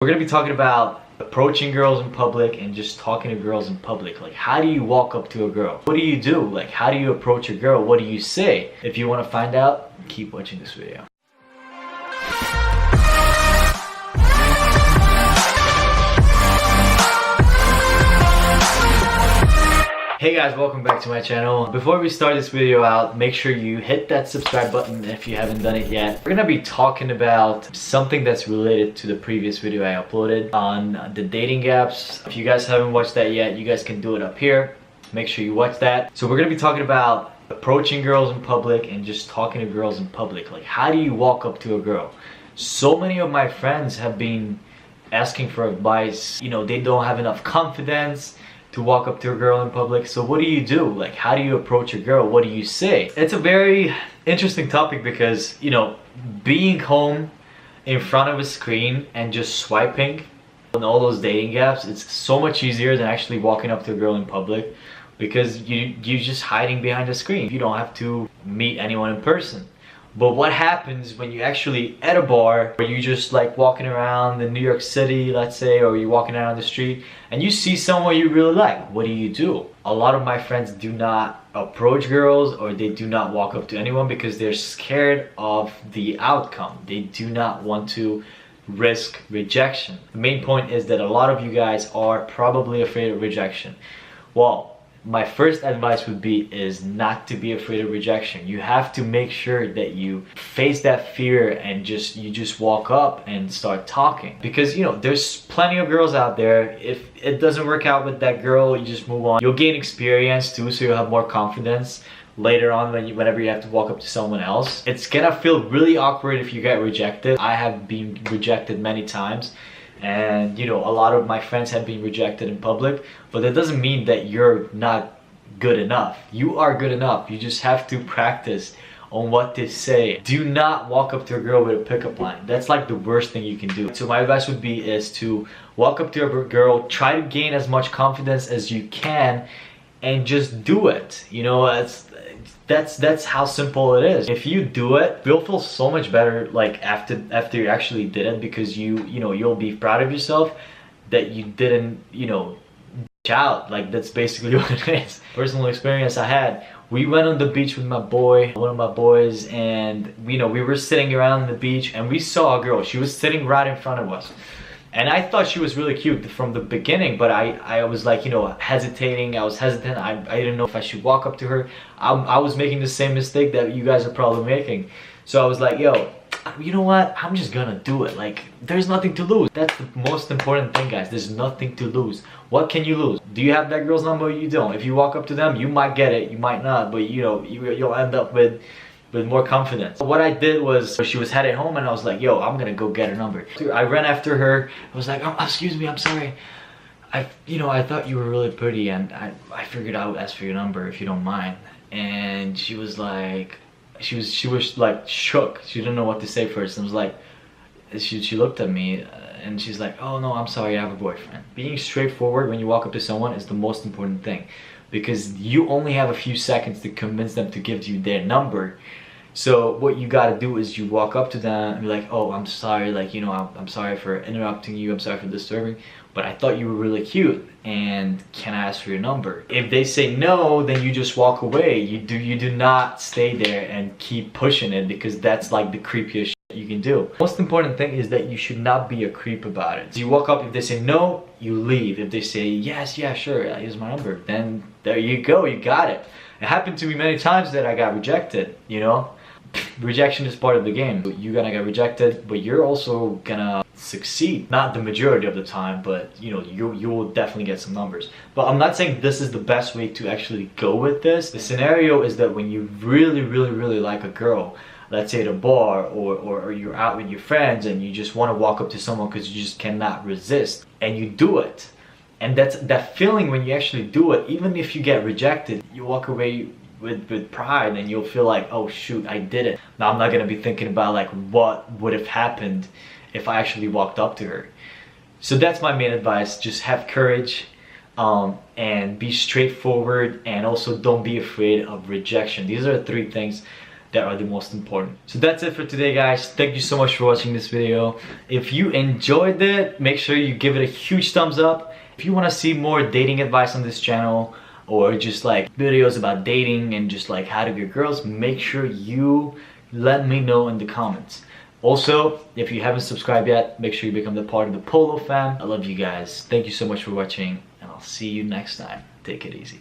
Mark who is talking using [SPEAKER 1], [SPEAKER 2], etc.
[SPEAKER 1] We're gonna be talking about approaching girls in public and just talking to girls in public. Like, how do you walk up to a girl? What do you do? Like, how do you approach a girl? What do you say? If you want to find out, keep watching this video. Hey guys, welcome back to my channel. Before we start this video out, make sure you hit that subscribe button if you haven't done it yet. We're gonna be talking about something that's related to the previous video I uploaded on the dating apps. If you guys haven't watched that yet, you guys can do it up here. Make sure you watch that. So we're gonna be talking about approaching girls in public and just talking to girls in public. Like, how do you walk up to a girl? So many of my friends have been asking for advice. You know, they don't have enough confidence to walk up to a girl in public. So what do you do? Like, how do you approach a girl? What do you say? It's a very interesting topic because, you know, being home in front of a screen and just swiping on all those dating apps, it's so much easier than actually walking up to a girl in public because you're just hiding behind a screen. You don't have to meet anyone in person. But what happens when you actually at a bar or you just like walking around in New York City, let's say, or you're walking down the street and you see someone you really like? What do? A lot of my friends do not approach girls or they do not walk up to anyone because they're scared of the outcome. They do not want to risk rejection. The main point is that a lot of you guys are probably afraid of rejection. Well, my first advice would be is not to be afraid of rejection. You have to make sure that you face that fear and you just walk up and start talking, because you know there's plenty of girls out there. If it doesn't work out with that girl, you just move on. You'll gain experience too, so you'll have more confidence later on whenever you have to walk up to someone else. It's gonna feel really awkward if you get rejected. I have been rejected many times. And you know, a lot of my friends have been rejected in public, but that doesn't mean that you're not good enough. You are good enough. You just have to practice on what to say. Do not walk up to a girl with a pickup line. That's like the worst thing you can do. So my advice would be is to walk up to a girl, try to gain as much confidence as you can, and just do it. You know, that's how simple it is. If you do it, you'll feel so much better like after you actually did it, because you'll be proud of yourself that you didn't, you know, out. Like, that's basically what it is. Personal experience I had. We went on the beach with my boy, one of my boys, and we were sitting around the beach and we saw a girl. She was sitting right in front of us. And I thought she was really cute from the beginning, but I was like, you know, hesitating. I was hesitant. I didn't know if I should walk up to her. I was making the same mistake that you guys are probably making. So I was like, yo, you know what? I'm just gonna do it. Like, there's nothing to lose. That's the most important thing, guys. There's nothing to lose. What can you lose? Do you have that girl's number? You don't. If you walk up to them, you might get it, you might not, but you know, you'll end up with more confidence. What I did was, she was headed home and I was like, yo, I'm gonna go get her number. I ran after her. I was like, oh, excuse me, I'm sorry. I thought you were really pretty and I figured I would ask for your number if you don't mind. And she was like, she was like shook. She didn't know what to say first. And was like, she looked at me and she's like, oh no, I'm sorry, I have a boyfriend. Being straightforward when you walk up to someone is the most important thing, because you only have a few seconds to convince them to give you their number. So what you gotta do is you walk up to them and be like, oh, I'm sorry, like, you know, I'm sorry for interrupting you, I'm sorry for disturbing, but I thought you were really cute and can I ask for your number? If they say no, then you just walk away. You do not stay there and keep pushing it, because that's like the creepiest shit you can do. Most important thing is that you should not be a creep about it. So you walk up, if they say no, you leave. If they say yes, yeah, sure, here's my number, then there you go, you got it. It happened to me many times that I got rejected, you know? Rejection is part of the game. You're gonna get rejected, but you're also gonna succeed. Not the majority of the time, but you know, you will definitely get some numbers. But I'm not saying this is the best way to actually go with this. The scenario is that when you really like a girl, let's say at a bar or you're out with your friends and you just want to walk up to someone because you just cannot resist, and you do it. And that feeling when you actually do it, even if you get rejected, you walk away with pride and you'll feel like, oh shoot, I did it. Now I'm not gonna be thinking about like what would have happened if I actually walked up to her. So that's my main advice. Just have courage and be straightforward, and also don't be afraid of rejection. These are the three things that are the most important. So that's it for today, guys. Thank you so much for watching this video. If you enjoyed it, make sure you give it a huge thumbs up. If you want to see more dating advice on this channel, or just like videos about dating and just like how to get girls, make sure you let me know in the comments. Also, if you haven't subscribed yet, make sure you become the part of the Polo fam. I love you guys. Thank you so much for watching, and I'll see you next time. Take it easy.